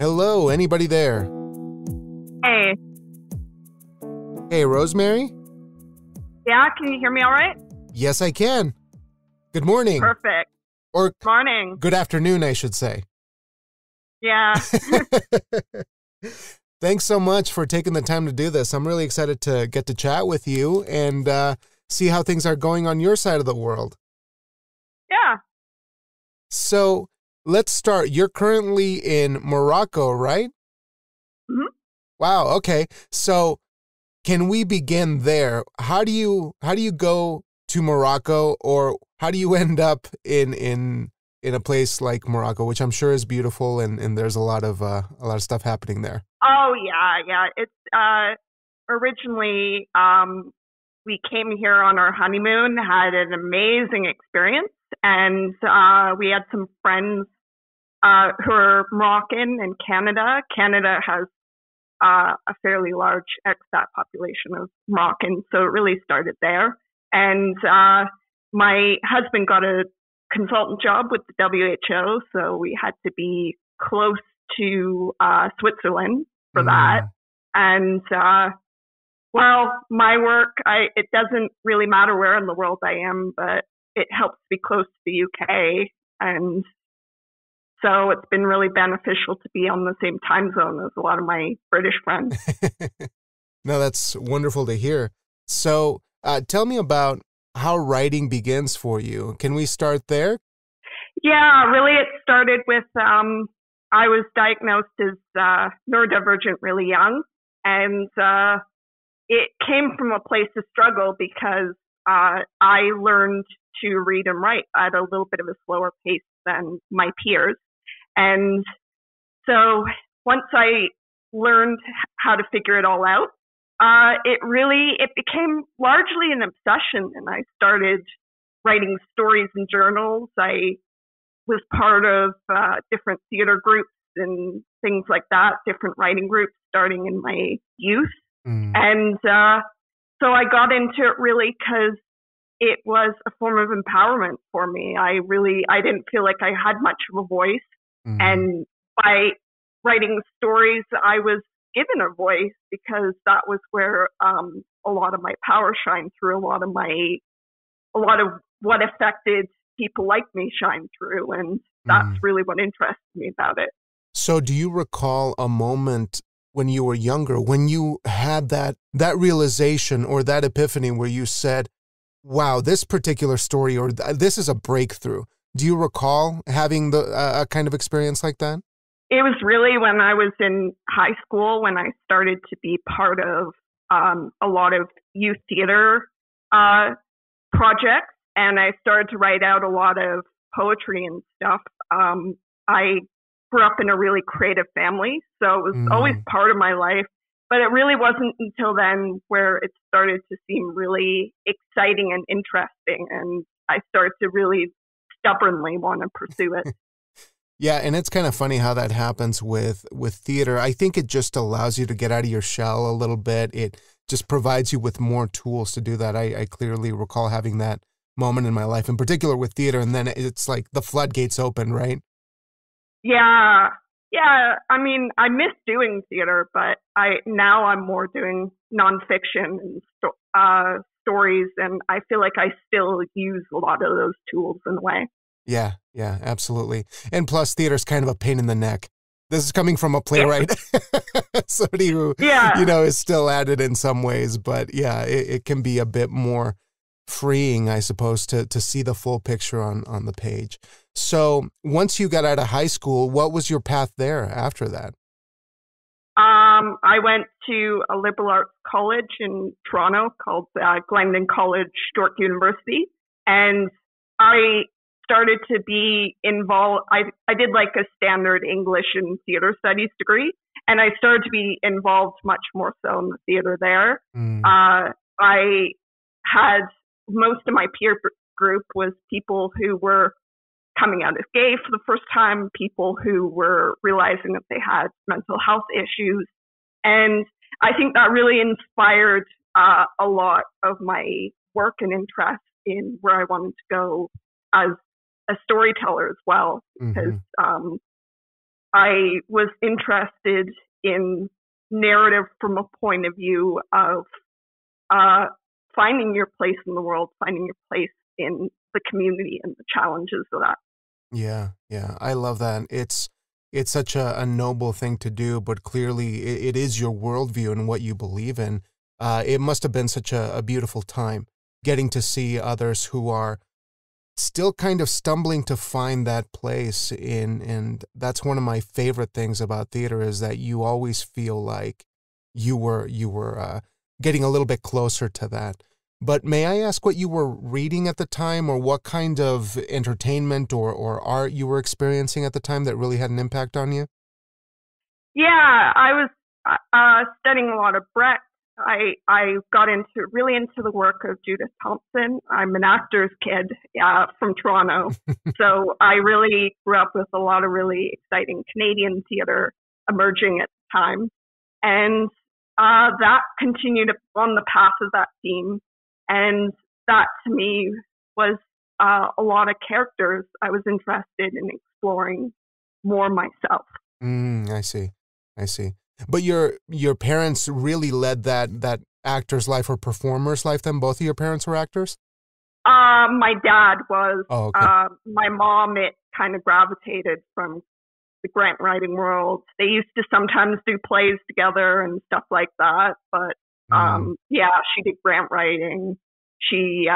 Hello, anybody there? Hey. Hey, Rosemary? Yeah, can you hear me all right? Yes, I can. Good morning. Perfect. Or morning. Good afternoon, I should say. Yeah. Thanks so much for taking the time to do this. I'm really excited to get to chat with you and see how things are going on your side of the world. Yeah. So let's start. You're currently in Morocco, right? Mm-hmm. Wow. Okay. So can we begin there? How do you go to Morocco, or how do you end up in a place like Morocco, which I'm sure is beautiful and there's a lot of stuff happening there? Oh yeah. It's originally we came here on our honeymoon, had an amazing experience, and we had some friends who are Moroccan in Canada. Canada has a fairly large expat population of Moroccans, so it really started there. And my husband got a consultant job with the WHO, so we had to be close to Switzerland for that. And well, my work, it doesn't really matter where in the world I am, but it helps be close to the UK. And so it's been really beneficial to be on the same time zone as a lot of my British friends. No, that's wonderful to hear. So tell me about how writing begins for you. Can we start there? Yeah, really it started with, I was diagnosed as neurodivergent really young. And it came from a place of struggle because I learned to read and write at a little bit of a slower pace than my peers. And so once I learned how to figure it all out, it became largely an obsession, and I started writing stories and journals. I was part of different theater groups and things like that, different writing groups starting in my youth. And so I got into it really because it was a form of empowerment for me. I didn't feel like I had much of a voice. And by writing stories, I was given a voice because that was where a lot of my power shined through. A lot of what affected people like me shine through, and that's really what interested me about it. So, do you recall a moment when you were younger, when you had that realization or that epiphany where you said, "Wow, this particular story or this is a breakthrough"? Do you recall having a kind of experience like that? It was really when I was in high school when I started to be part of a lot of youth theater projects, and I started to write out a lot of poetry and stuff. I grew up in a really creative family, so it was always part of my life, but it really wasn't until then where it started to seem really exciting and interesting, and I started to really stubbornly want to pursue it. Yeah, and it's kind of funny how that happens with theater. I think it just allows you to get out of your shell a little bit. It just provides you with more tools to do that. I clearly recall having that moment in my life, in particular with theater, and then it's like the floodgates open, right? Yeah. I mean, I miss doing theater, but now I'm more doing nonfiction and stories, and I feel like I still use a lot of those tools in a way. Yeah, absolutely. And plus, theater's kind of a pain in the neck. This is coming from a playwright, somebody who, is still at it in some ways. But yeah, it can be a bit more freeing, I suppose, to see the full picture on the page. So once you got out of high school, what was your path there after that? I went to a liberal arts college in Toronto called Glendon College Stork University, and I started to be involved. I did like a standard English and theater studies degree, and I started to be involved much more so in the theater there. I had most of my peer group was people who were coming out as gay for the first time, people who were realizing that they had mental health issues. And I think that really inspired a lot of my work and interest in where I wanted to go as a storyteller as well, because I was interested in narrative from a point of view of finding your place in the world, finding your place in the community and the challenges of that. Yeah, yeah, I love that. It's such a noble thing to do, but clearly it is your worldview and what you believe in. It must have been such a beautiful time getting to see others who are still kind of stumbling to find that place in, and that's one of my favorite things about theater is that you always feel like you were getting a little bit closer to that. But may I ask what you were reading at the time, or what kind of entertainment or art you were experiencing at the time that really had an impact on you? Yeah, I was studying a lot of Brecht. I got really into the work of Judith Thompson. I'm an actor's kid from Toronto, so I really grew up with a lot of really exciting Canadian theater emerging at the time, and that continued on the path of that theme. And that to me was a lot of characters I was interested in exploring more myself. I see. I see. But your parents really led that actor's life or performer's life then? Both of your parents were actors? My dad was. Oh, okay. My mom, it kind of gravitated from the grant writing world. They used to sometimes do plays together and stuff like that. But yeah, she did grant writing. She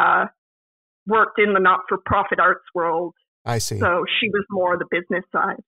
worked in the not-for-profit arts world. I see. So she was more the business side.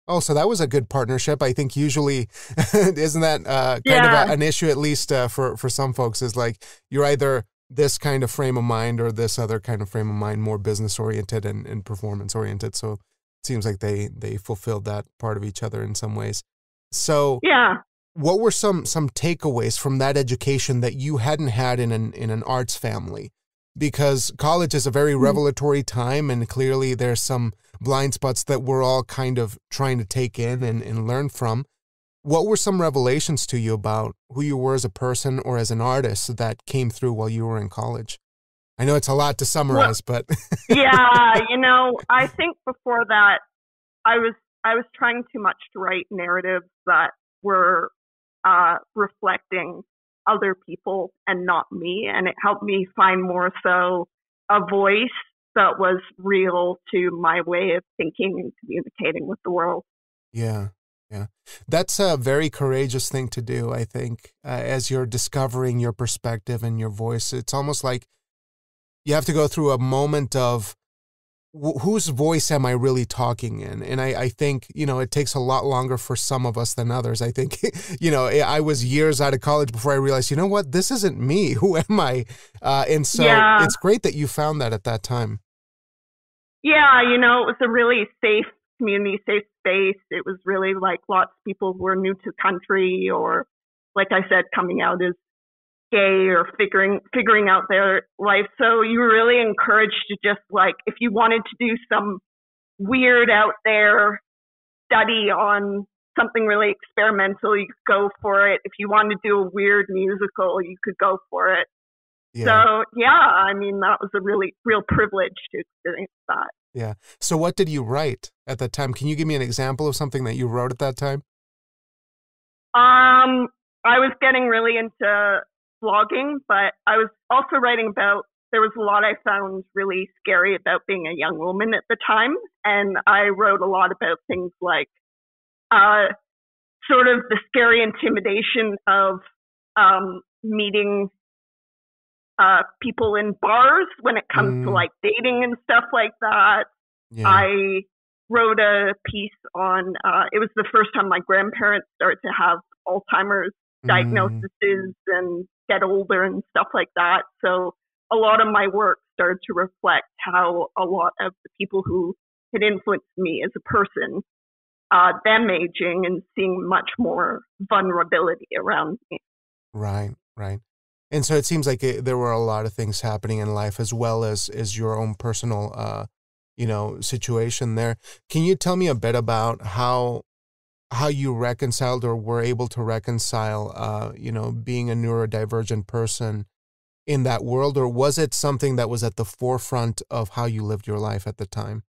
Oh, so that was a good partnership. I think usually, isn't that kind of an issue, at least for some folks, is like you're either this kind of frame of mind or this other kind of frame of mind, more business-oriented and performance-oriented. So it seems like they fulfilled that part of each other in some ways. So yeah. What were some takeaways from that education that you hadn't had in an arts family? Because college is a very revelatory time, and clearly there's some blind spots that we're all kind of trying to take in and learn from. What were some revelations to you about who you were as a person or as an artist that came through while you were in college? I know it's a lot to summarize, but yeah, I think before that I was trying too much to write narratives that were reflecting other people and not me, and it helped me find more so a voice that was real to my way of thinking and communicating with the world. Yeah. That's a very courageous thing to do, I think, as you're discovering your perspective and your voice. It's almost like you have to go through a moment of whose voice am I really talking in? And I think, it takes a lot longer for some of us than others. I think, I was years out of college before I realized, what, this isn't me. Who am I? And so It's great that you found that at that time. Yeah, it was a really safe community, safe space. It was really like lots of people who were new to country or, like I said, coming out as gay or figuring out their life. So you were really encouraged to just like, if you wanted to do some weird out there study on something really experimental, you could go for it. If you wanted to do a weird musical, you could go for it. Yeah. So yeah, that was a really real privilege to experience that. Yeah. So what did you write at that time? Can you give me an example of something that you wrote at that time? I was getting really into blogging, but I was also writing about, there was a lot I found really scary about being a young woman at the time. And I wrote a lot about things like sort of the scary intimidation of meeting people in bars when it comes to like dating and stuff like that. Yeah. I wrote a piece on, it was the first time my grandparents started to have Alzheimer's diagnoses and get older and stuff like that. So a lot of my work started to reflect how a lot of the people who had influenced me as a person, them aging and seeing much more vulnerability around me. Right. And so it seems like there were a lot of things happening in life as well as your own personal, situation there. Can you tell me a bit about how you reconciled or were able to reconcile, being a neurodivergent person in that world, or was it something that was at the forefront of how you lived your life at the time?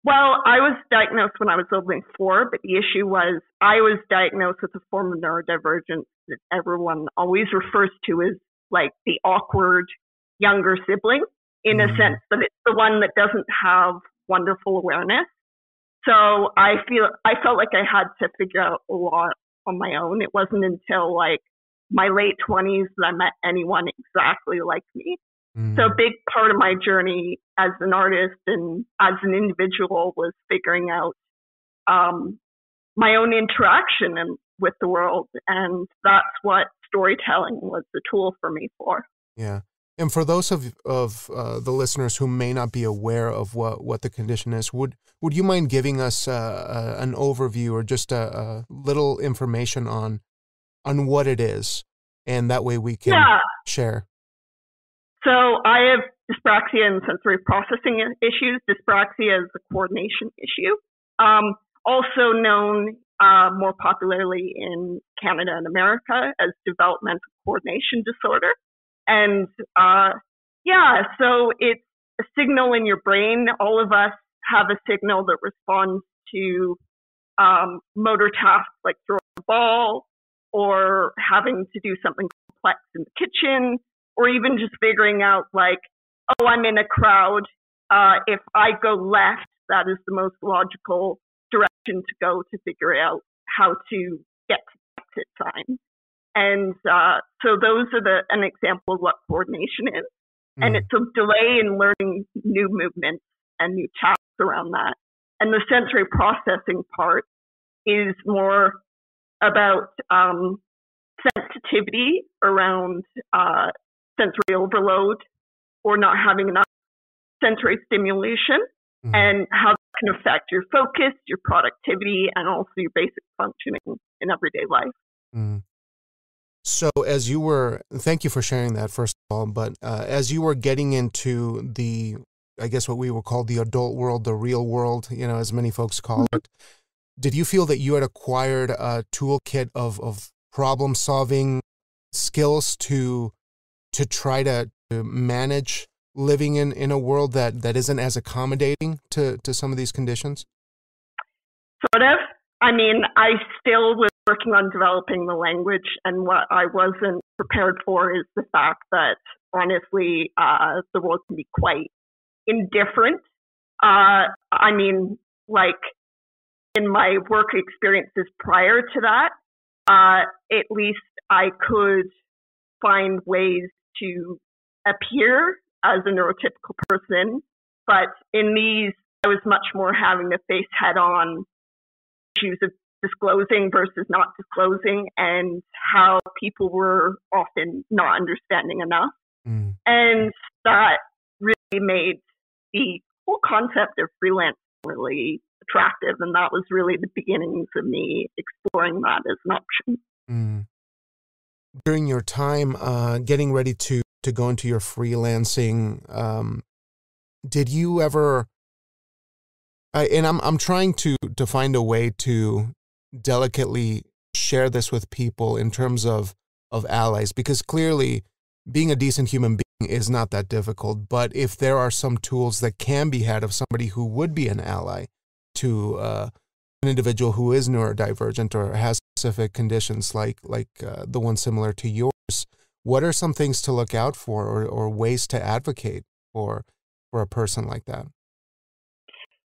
Well, I was diagnosed when I was only 4, but the issue was I was diagnosed with a form of neurodivergence that everyone always refers to as like the awkward younger sibling, in a sense that it's the one that doesn't have wonderful awareness. So I felt like I had to figure out a lot on my own. It wasn't until like my late 20s that I met anyone exactly like me. So a big part of my journey as an artist and as an individual was figuring out my own interaction with the world. And that's what storytelling was the tool for me for. Yeah. And for those of the listeners who may not be aware of what the condition is, would you mind giving us an overview or just a little information on what it is? And that way we can share. So I have dyspraxia and sensory processing issues. Dyspraxia is a coordination issue, also known more popularly in Canada and America as developmental coordination disorder. And so it's a signal in your brain. All of us have a signal that responds to motor tasks like throwing a ball or having to do something complex in the kitchen, or even just figuring out like, oh, I'm in a crowd. If I go left, that is the most logical direction to go to figure out how to get to the exit sign. And so those are an example of what coordination is. And it's a delay in learning new movements and new tasks around that. And the sensory processing part is more about sensitivity around sensory overload or not having enough sensory stimulation, and how that can affect your focus, your productivity, and also your basic functioning in everyday life. So as you were, thank you for sharing that first of all, but as you were getting into the, I guess what we would call the adult world, the real world, as many folks call it, did you feel that you had acquired a toolkit of problem solving skills to try to manage living in a world that isn't as accommodating to some of these conditions? Sort of. I mean, I still was working on developing the language, and what I wasn't prepared for is the fact that, honestly, the world can be quite indifferent. I mean, like, in my work experiences prior to that, at least I could find ways to appear as a neurotypical person, but in these, I was much more having to face head-on issues of disclosing versus not disclosing, and how people were often not understanding enough. And that really made the whole concept of freelance really attractive, and that was really the beginnings of me exploring that as an option. During your time getting ready to go into your freelancing, did you ever, and I'm trying to find a way to delicately share this with people in terms of allies, because clearly being a decent human being is not that difficult, but if there are some tools that can be had of somebody who would be an ally to an individual who is neurodivergent or has specific conditions like the one similar to yours, what are some things to look out for or ways to advocate for a person like that?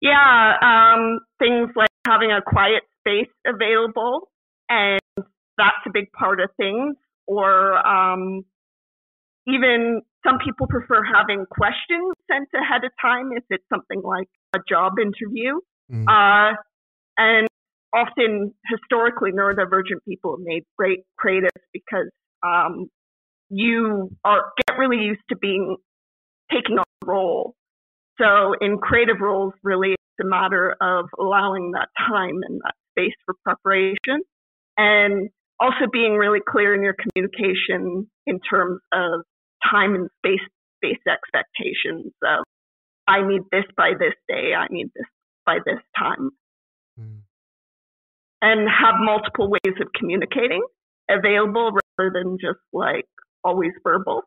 Yeah, things like having a quiet space available, and that's a big part of things. Or even some people prefer having questions sent ahead of time if it's something like a job interview. And often, historically, neurodivergent people have made great creatives because you get really used to taking on a role. So in creative roles, really, it's a matter of allowing that time and that space for preparation, and also being really clear in your communication in terms of time and space expectations of, I need this by this day, I need this by this time. And have multiple ways of communicating available rather than just like always verbal.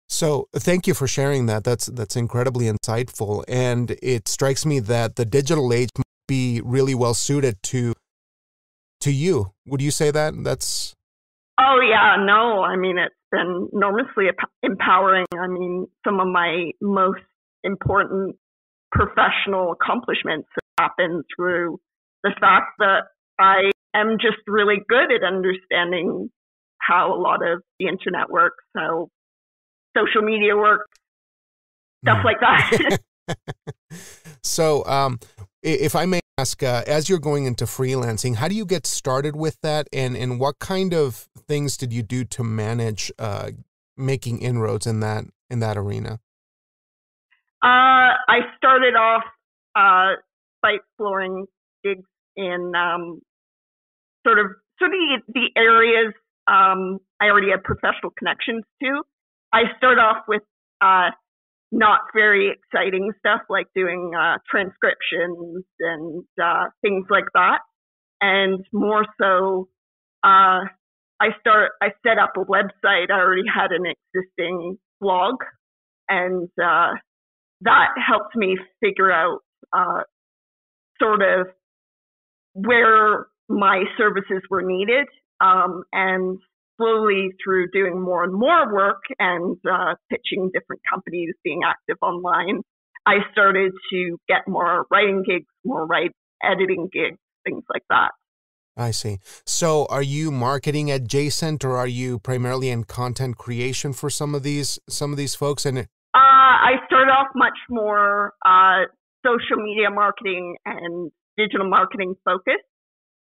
So thank you for sharing that. That's incredibly insightful. And it strikes me that the digital age might be really well suited to you. Would you say that? That's Oh yeah, no. I mean, it's been enormously empowering. I mean, some of my most important professional accomplishments happen through the fact that I am just really good at understanding how a lot of the internet works, how social media works, stuff like that. So, if I may ask, as you're going into freelancing, how do you get started with that, and what kind of things did you do to manage making inroads in that arena? I started off by exploring gigs in sort of the areas I already had professional connections to. I start off with not very exciting stuff like doing transcriptions and things like that, and more so, I set up a website. I already had an existing blog, and that helped me figure out sort of where my services were needed, and slowly through doing more and more work and pitching different companies, being active online, I started to get more writing gigs, more editing gigs, things like that. I see. So are you marketing adjacent, or are you primarily in content creation for some of these folks? And I started off much more social media marketing and digital marketing focused.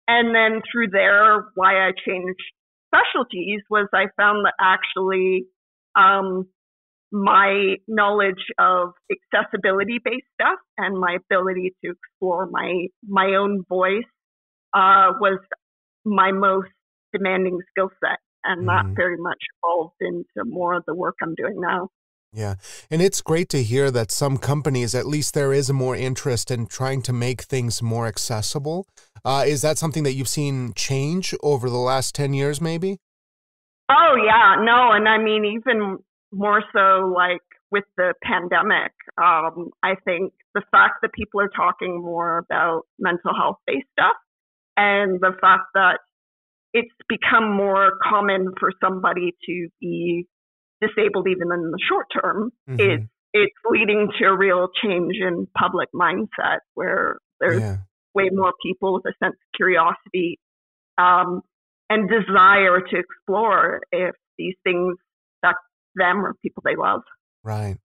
And then through there, why I changed specialties was I found that actually my knowledge of accessibility-based stuff and my ability to explore my own voice was my most demanding skill set. And that very much evolved into more of the work I'm doing now. Yeah. And it's great to hear that some companies, at least there is more interest in trying to make things more accessible. Is that something that you've seen change over the last 10 years, maybe? Oh, yeah. No, and I mean, even more so like with the pandemic, I think the fact that people are talking more about mental health-based stuff, and the fact that it's become more common for somebody to be disabled even in the short term, it's leading to a real change in public mindset where there's way more people with a sense of curiosity and desire to explore if these things affect them or people they love. Right.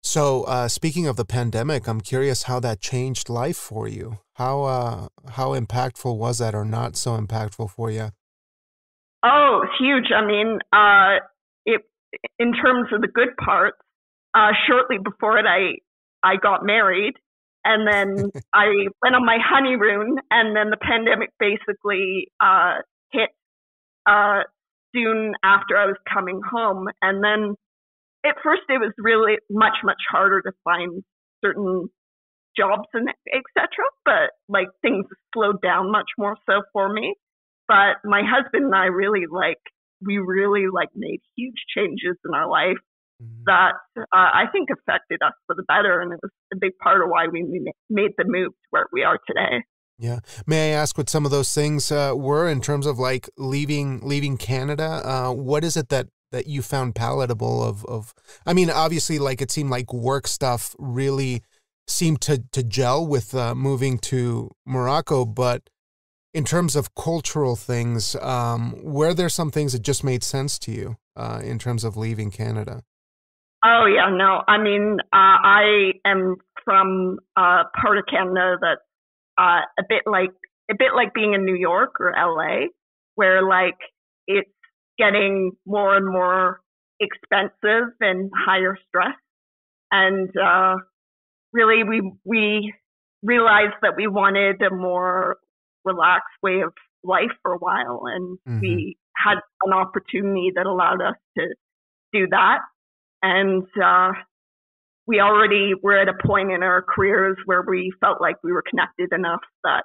So speaking of the pandemic, I'm curious how that changed life for you. How impactful was that, or not so impactful for you? Oh, huge. I mean, in terms of the good parts, shortly before it, I got married, and then I went on my honeymoon, and then the pandemic basically hit soon after I was coming home. And then at first it was really much, much harder to find certain jobs and etc. But like things slowed down much more so for me. But my husband and I really made huge changes in our life that I think affected us for the better. And it was a big part of why we made the move to where we are today. Yeah. May I ask what some of those things were in terms of like leaving Canada? What is it that you found palatable of, I mean, obviously like it seemed like work stuff really seemed to gel with moving to Morocco, but in terms of cultural things, were there some things that just made sense to you in terms of leaving Canada? Oh yeah, no. I mean, I am from a part of Canada that's a bit like being in New York or LA, where like it's getting more and more expensive and higher stress, and really we realized that we wanted a more relaxed way of life for a while, and we had an opportunity that allowed us to do that. And we already were at a point in our careers where we felt like we were connected enough that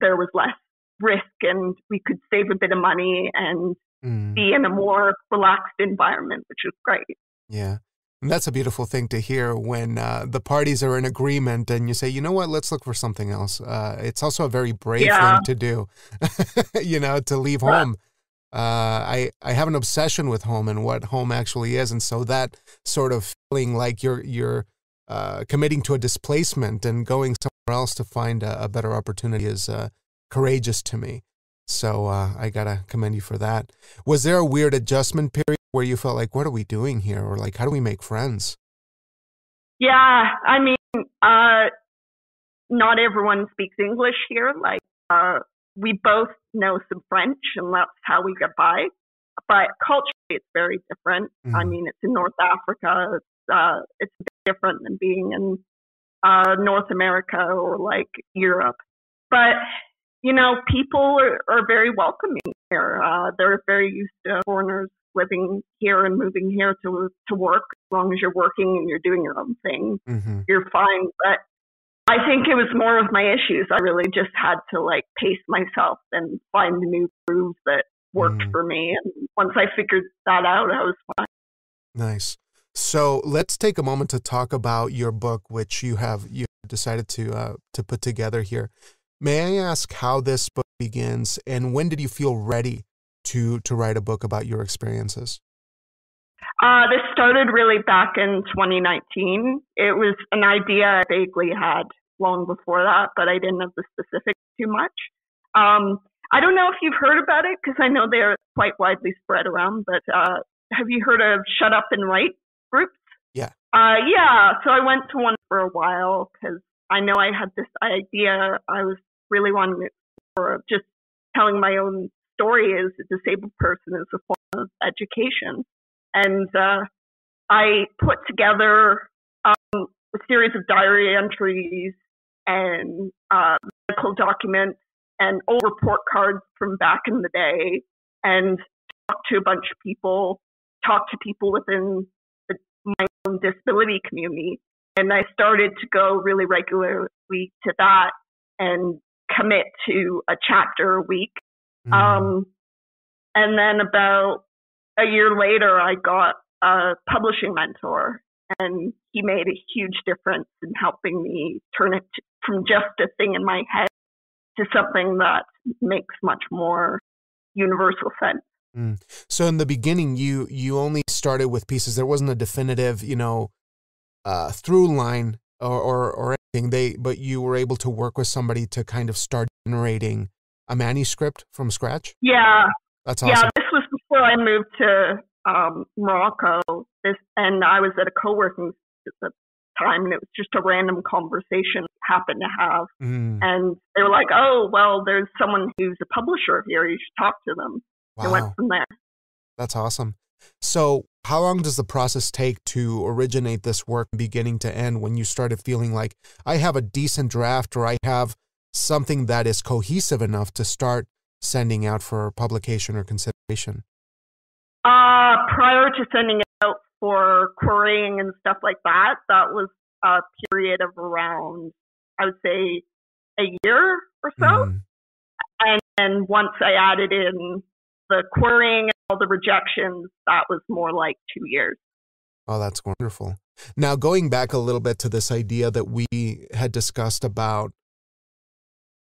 there was less risk and we could save a bit of money and be in a more relaxed environment, which is great. Yeah. And that's a beautiful thing to hear when the parties are in agreement and you say, you know what, let's look for something else. It's also a very brave thing to do, to leave home. I have an obsession with home and what home actually is. And so that sort of feeling like you're committing to a displacement and going somewhere else to find a better opportunity is courageous to me. So I got to commend you for that. Was there a weird adjustment period where you felt like, what are we doing here? Or like, how do we make friends? Yeah, I mean, not everyone speaks English here. Like, we both know some French, and that's how we get by. But culturally, it's very different. I mean, it's in North Africa. It's a bit different than being in North America or like Europe. But people are very welcoming here. They're very used to foreigners living here and moving here to work. As long as you're working and you're doing your own thing, you're fine. But I think it was more of my issues. I really just had to like pace myself and find a new groove that worked for me. And once I figured that out, I was fine. Nice. So let's take a moment to talk about your book, which you decided to put together here. May I ask how this book begins, and when did you feel ready to write a book about your experiences? This started really back in 2019. It was an idea I vaguely had long before that, but I didn't have the specifics too much. I don't know if you've heard about it, because I know they're quite widely spread around, but have you heard of Shut Up and Write groups? Yeah. Yeah, so I went to one for a while because I know I had this idea I was really wanting to explore of just telling my own story as a disabled person as a form of education. And I put together a series of diary entries and medical documents and old report cards from back in the day, and talked to a bunch of people, talked to people within my own disability community. And I started to go really regularly to that and commit to a chapter a week. And then about a year later, I got a publishing mentor, and he made a huge difference in helping me turn it from just a thing in my head to something that makes much more universal sense. So in the beginning, you only started with pieces. There wasn't a definitive, through line or anything. But you were able to work with somebody to kind of start generating a manuscript from scratch? Yeah. That's awesome. Yeah, this was before I moved to Morocco. And I was at a co-working at the time, and it was just a random conversation I happened to have. And they were like, oh, well, there's someone who's a publisher here. You should talk to them. Wow. And went from there. That's awesome. So how long does the process take to originate this work beginning to end, when you started feeling like I have a decent draft, or I have something that is cohesive enough to start sending out for publication or consideration? Prior to sending it out for querying and stuff like that, that was a period of around, I would say, a year or so. And then once I added in the querying and all the rejections, that was more like 2 years. Oh, that's wonderful. Now, going back a little bit to this idea that we had discussed about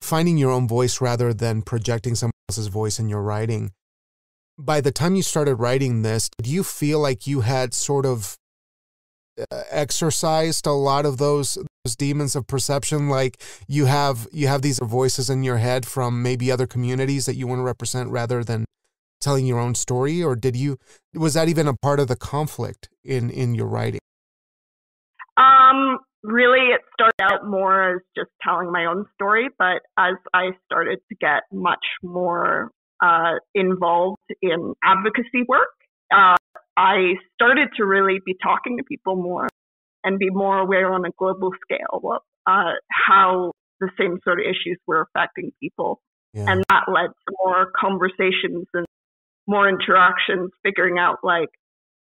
finding your own voice rather than projecting someone else's voice in your writing, by the time you started writing this, did you feel like you had sort of exercised a lot of those demons of perception? Like you have these voices in your head from maybe other communities that you want to represent rather than telling your own story? Or was that even a part of the conflict in your writing? Really, it started out more as just telling my own story, but as I started to get much more involved in advocacy work, I started to really be talking to people more and be more aware on a global scale of how the same sort of issues were affecting people. Yeah. And that led to more conversations and more interactions, figuring out like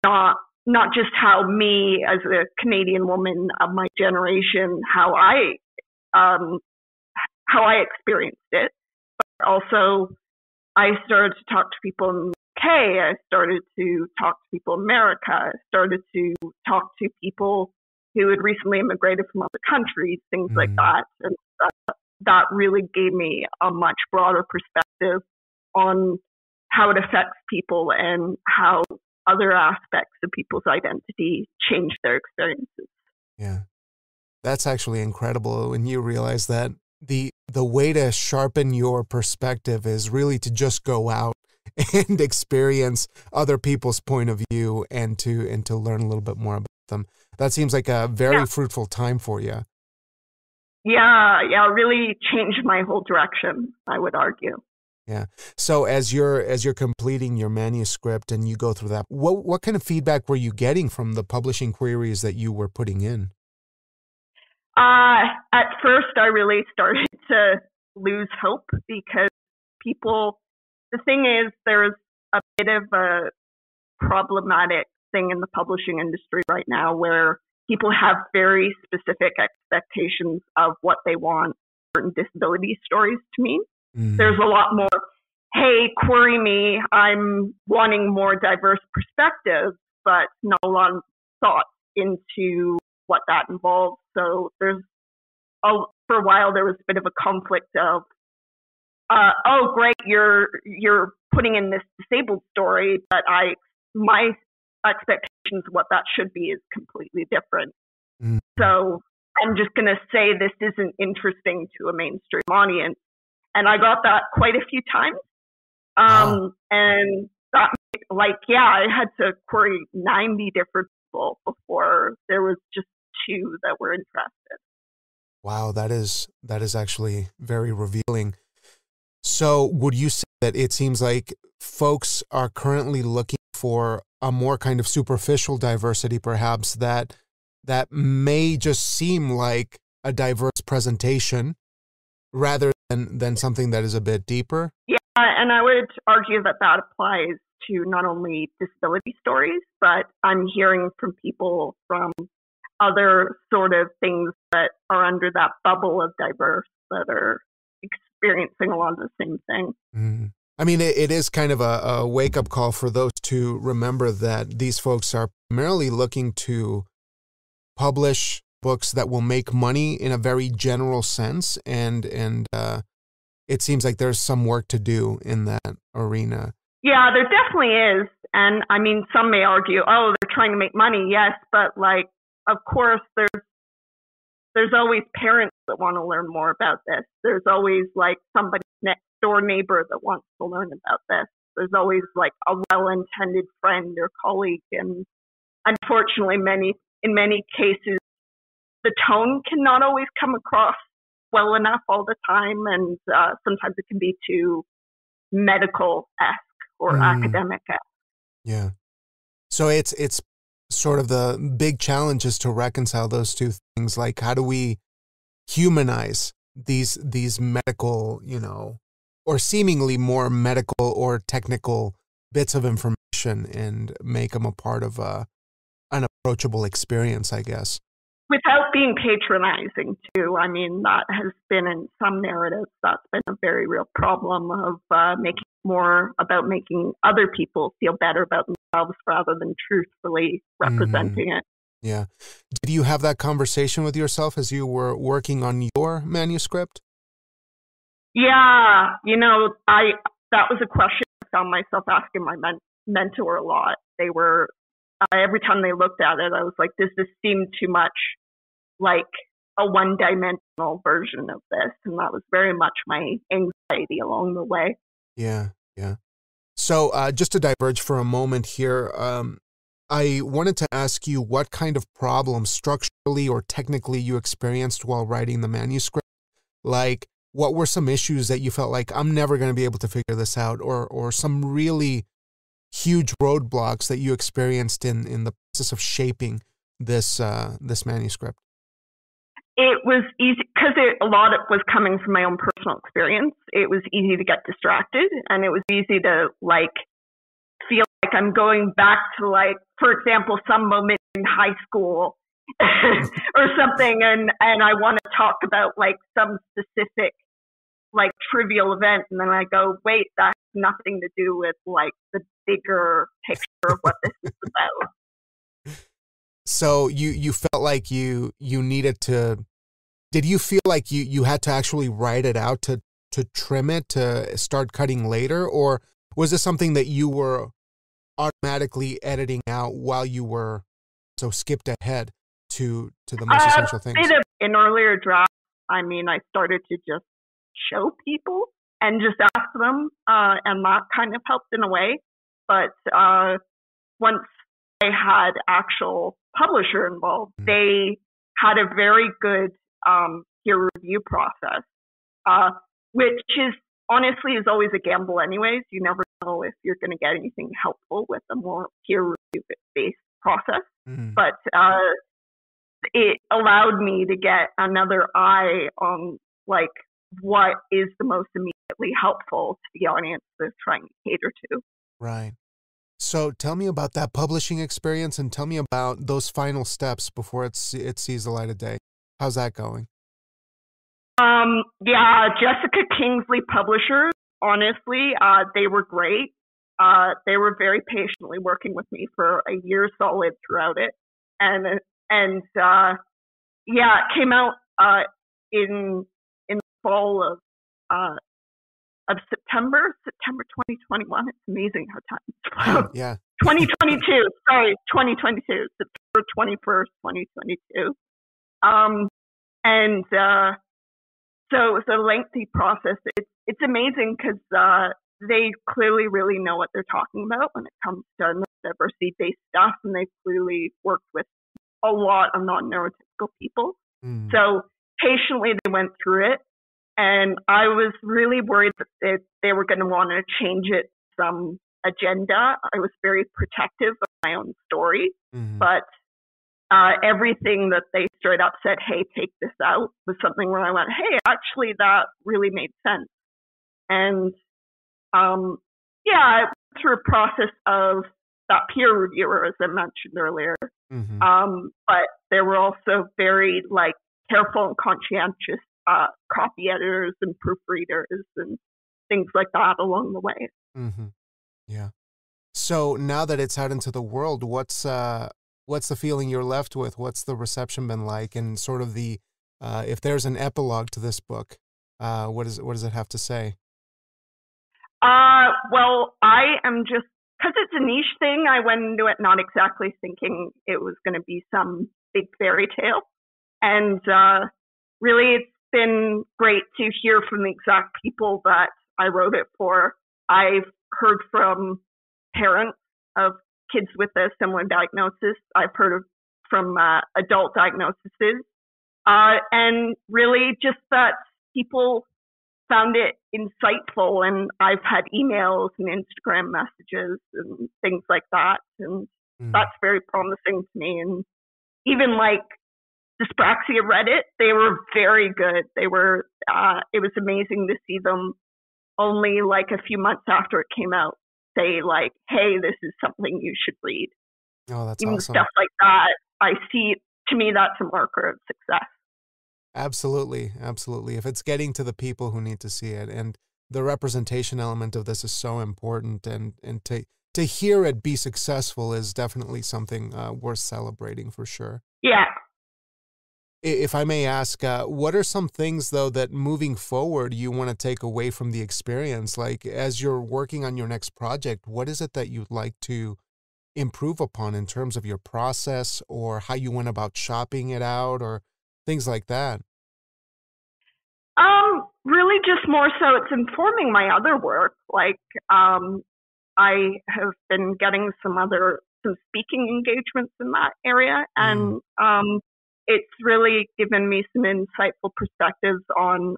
not just how me as a Canadian woman of my generation, how I experienced it, but also I started to talk to people in UK. I started to talk to people in America. I started to talk to people who had recently immigrated from other countries, things like that. And that really gave me a much broader perspective on how it affects people and how other aspects of people's identity change their experiences. Yeah. That's actually incredible when you realize that the way to sharpen your perspective is really to just go out and experience other people's point of view and to learn a little bit more about them. That seems like a very fruitful time for you. Yeah, it really changed my whole direction, I would argue. Yeah. So as you're completing your manuscript and you go through that, what kind of feedback were you getting from the publishing queries that you were putting in? At first, I really started to lose hope because the thing is, there's a bit of a problematic thing in the publishing industry right now where people have very specific expectations of what they want certain disability stories to mean. There's a lot more, hey, query me, I'm wanting more diverse perspectives, but not a lot of thought into what that involves. So for a while there was a bit of a conflict of, oh great, you're putting in this disabled story, but my expectations of what that should be is completely different. So I'm just going to say this isn't interesting to a mainstream audience. And I got that quite a few times. And that, I had to query 90 different people before there was just 2 that were interested. Wow, that is actually very revealing. So would you say that it seems like folks are currently looking for a more kind of superficial diversity, perhaps, that may just seem like a diverse presentation rather than something that is a bit deeper? Yeah, and I would argue that applies to not only disability stories, but I'm hearing from people from other sort of things that are under that bubble of diverse that are experiencing a lot of the same thing. I mean, it is kind of a wake-up call for those to remember that these folks are primarily looking to publish books that will make money in a very general sense, and it seems like there's some work to do in that arena. Yeah, there definitely is. And I mean, some may argue, oh, they're trying to make money. Yes, but of course, there's always parents that want to learn more about this. There's always somebody's next door neighbor that wants to learn about this. There's always a well-intended friend or colleague. And unfortunately, in many cases, the tone cannot always come across well enough all the time. And sometimes it can be too medical-esque or academic-esque. Yeah. So it's sort of the big challenge is to reconcile those two things. Like, how do we humanize these medical, or seemingly more medical or technical bits of information and make them a part of an approachable experience, I guess? Without being patronizing, too. I mean, that has been in some narratives, that's been a very real problem of making more about making other people feel better about themselves rather than truthfully representing it. Yeah. Did you have that conversation with yourself as you were working on your manuscript? Yeah. That was a question I found myself asking my mentor a lot. They were, every time they looked at it, I was like, does this seem too much like a one-dimensional version of this? And that was very much my anxiety along the way. Yeah. So just to diverge for a moment here, I wanted to ask you what kind of problems structurally or technically you experienced while writing the manuscript. Like, what were some issues that you felt like, I'm never going to be able to figure this out, or some really huge roadblocks that you experienced in the process of shaping this manuscript? It was easy because a lot of it was coming from my own personal experience. It was easy to get distracted, and it was easy to feel like I'm going back to for example, some moment in high school or something, and I want to talk about some specific like trivial event, and then I go, wait, that has nothing to do with like the bigger picture of what this is about. So you felt like you needed to, did you feel like you had to actually write it out to trim it, to start cutting later? Or was this something that you were automatically editing out while you were so skipped ahead to the most essential things? In earlier drafts, I mean, I started to just show people and just ask them, and that kind of helped in a way. But once I had actual publisher involved, they had a very good peer review process, which is honestly is always a gamble anyways. You never know if you're going to get anything helpful with a more peer review based process. But it allowed me to get another eye on like what is the most immediately helpful to the audience they're trying to cater to. Right. So tell me about that publishing experience, and tell me about those final steps before it sees the light of day. How's that going? Yeah, Jessica Kingsley Publishers, honestly, they were great. They were very patiently working with me for a year solid throughout it. And yeah, it came out in the fall of September 2021. It's amazing how time flies. Yeah. 2022. Sorry, 2022. September 21st, 2022. And so it's a lengthy process. It's amazing because they clearly really know what they're talking about when it comes to diversity-based stuff, and they've clearly worked with a lot of non-neurotypical people. So patiently they went through it, and I was really worried that they were going to want to change it some agenda. I was very protective of my own story, but everything that they straight up said, hey, take this out, was something where I went, hey, actually that really made sense. And yeah, I went through a process of that peer reviewer, as I mentioned earlier. But there were also very like careful and conscientious copy editors and proofreaders and things like that along the way. Yeah. So now that it's out into the world, what's the feeling you're left with? What's the reception been like? And sort of the if there's an epilogue to this book, what does it have to say? Well, I am just, because it's a niche thing, I went into it not exactly thinking it was going to be some big fairy tale. And really, it's been great to hear from the exact people that I wrote it for. I've heard from parents of kids with a similar diagnosis. I've heard from adult diagnoses. And really just that people found it insightful, and I've had emails and Instagram messages and things like that, and that's very promising to me. And even like Dyspraxia Reddit, they were very good. They were it was amazing to see them only like a few months after it came out say like, hey, this is something you should read. Oh, that's even awesome. Stuff like that, I see, to me, that's a marker of success. Absolutely. Absolutely. If it's getting to the people who need to see it, and the representation element of this is so important, and to hear it be successful is definitely something worth celebrating for sure. Yeah. If I may ask, what are some things, though, that moving forward you want to take away from the experience? Like, as you're working on your next project, what is it that you'd like to improve upon in terms of your process, or how you went about shopping it out, or things like that? Really just more so it's informing my other work. Like, I have been getting some speaking engagements in that area, and it's really given me some insightful perspectives on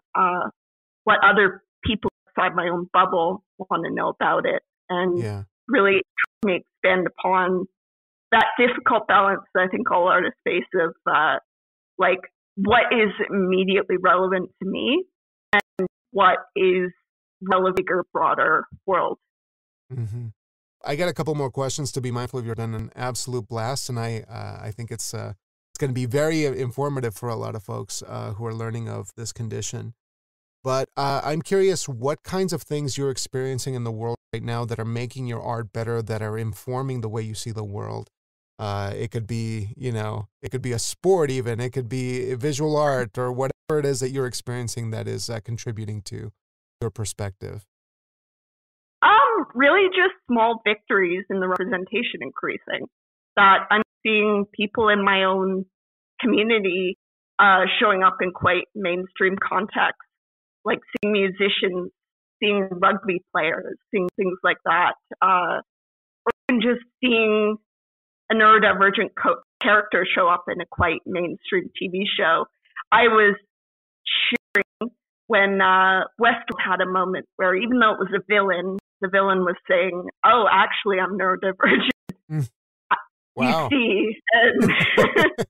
what other people outside my own bubble want to know about it, and really helped me expand upon that difficult balance that I think all artists face of like what is immediately relevant to me and what is relevant to a broader world. I got a couple more questions to be mindful of. You're done an absolute blast, and I think it's going to be very informative for a lot of folks who are learning of this condition. But I'm curious what kinds of things you're experiencing in the world right now that are making your art better, that are informing the way you see the world. It could be, it could be a sport even. It could be visual art or whatever it is that you're experiencing that is contributing to your perspective. Really just small victories in the representation increasing. That I'm seeing people in my own community showing up in quite mainstream contexts, like seeing musicians, seeing rugby players, seeing things like that, or even just seeing a neurodivergent character show up in a quite mainstream TV show. I was cheering when Westworld had a moment where, even though it was a villain, the villain was saying, "Oh, actually, I'm neurodivergent." Wow. You see. And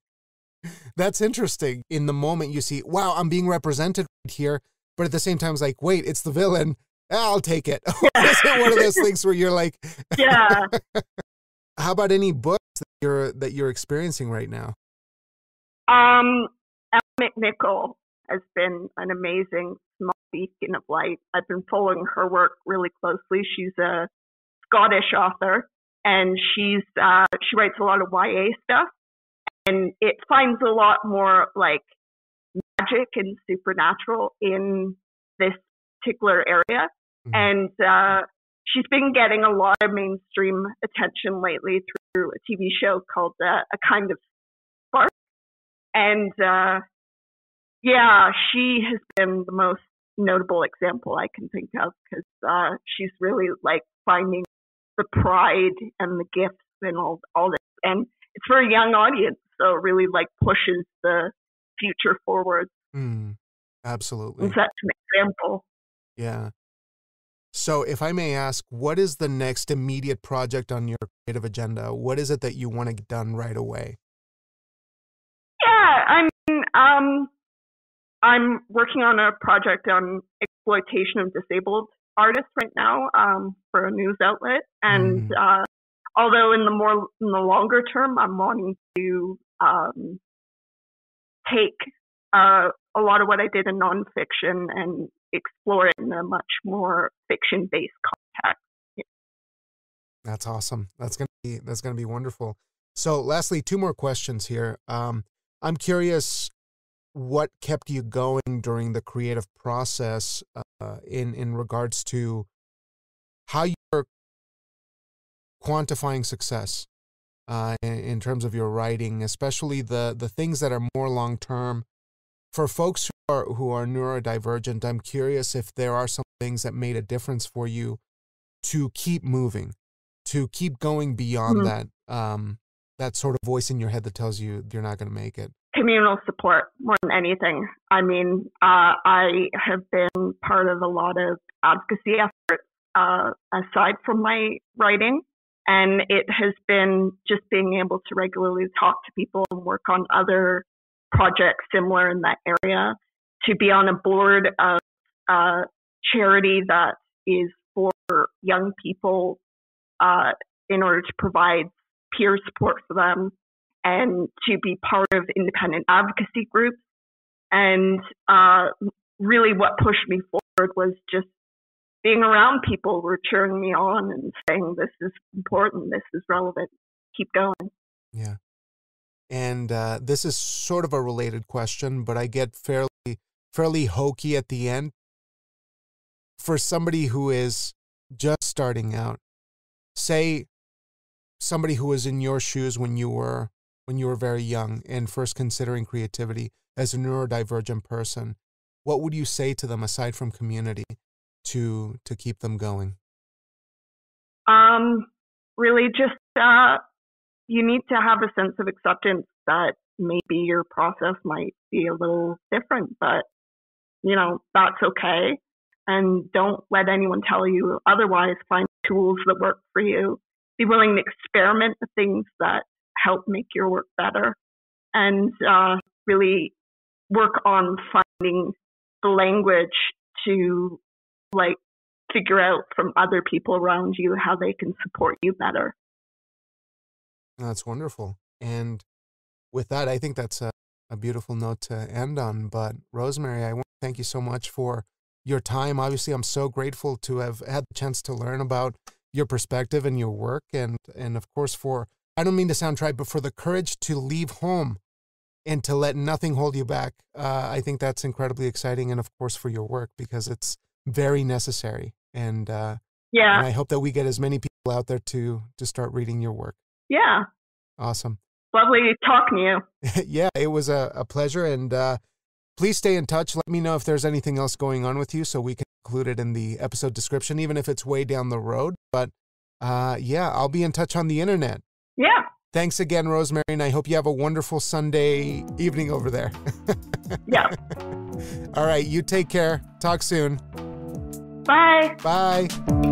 that's interesting. In the moment you see, wow, I'm being represented right here. But at the same time, it's like, wait, it's the villain. I'll take it. Is it one of those things where you're like, yeah. How about any books that you're experiencing right now? Emma McNichol has been an amazing small beacon of light. I've been following her work really closely. She's a Scottish author, and she writes a lot of YA stuff, and it finds a lot more like magic and supernatural in this particular area. Mm-hmm. And she's been getting a lot of mainstream attention lately through a TV show called A Kind of Spark. And she has been the most notable example I can think of, because she's really like finding the pride and the gifts and all this. And it's for a young audience, so it really like pushes the future forward. Absolutely. And so that's an example. Yeah. So if I may ask, what is the next immediate project on your creative agenda? What is it that you want to get done right away? Yeah, I mean, I'm working on a project on exploitation of disabled artists right now for a news outlet. And although in the longer term, I'm wanting to take a lot of what I did in nonfiction and explore it in a much more fiction-based context. Yeah. That's awesome. That's gonna be wonderful. So, lastly, 2 more questions here. I'm curious what kept you going during the creative process in regards to how you're quantifying success in terms of your writing, especially the things that are more long term. For folks who are neurodivergent, I'm curious if there are some things that made a difference for you to keep moving, to keep going beyond that sort of voice in your head that tells you you're not going to make it. Communal support more than anything. I mean, I have been part of a lot of advocacy efforts aside from my writing, and it has been just being able to regularly talk to people and work on other projects similar in that area, to be on a board of a charity that is for young people in order to provide peer support for them, and to be part of independent advocacy groups. And really what pushed me forward was just being around people who were cheering me on and saying, this is important, this is relevant, keep going. Yeah. And this is sort of a related question, but I get fairly hokey at the end. For somebody who is just starting out, say somebody who was in your shoes when you were very young and first considering creativity as a neurodivergent person, what would you say to them aside from community to keep them going? Really just you need to have a sense of acceptance that maybe your process might be a little different, but that's okay. And don't let anyone tell you otherwise. Find tools that work for you. Be willing to experiment with things that help make your work better, and really work on finding the language to figure out from other people around you how they can support you better. That's wonderful. And with that, I think that's a beautiful note to end on. But Rosemary, I want to thank you so much for your time. Obviously, I'm so grateful to have had the chance to learn about your perspective and your work. And of course, I don't mean to sound trite, but for the courage to leave home and to let nothing hold you back. I think that's incredibly exciting. And of course, for your work, because it's very necessary. And and I hope that we get as many people out there to start reading your work. Yeah. Awesome. Lovely talking to you. Yeah, it was a pleasure. And please stay in touch. Let me know if there's anything else going on with you so we can include it in the episode description, even if it's way down the road. But I'll be in touch on the internet. Yeah. Thanks again, Rosemary, and I hope you have a wonderful Sunday evening over there. Yeah. All right, you take care. Talk soon. Bye. Bye.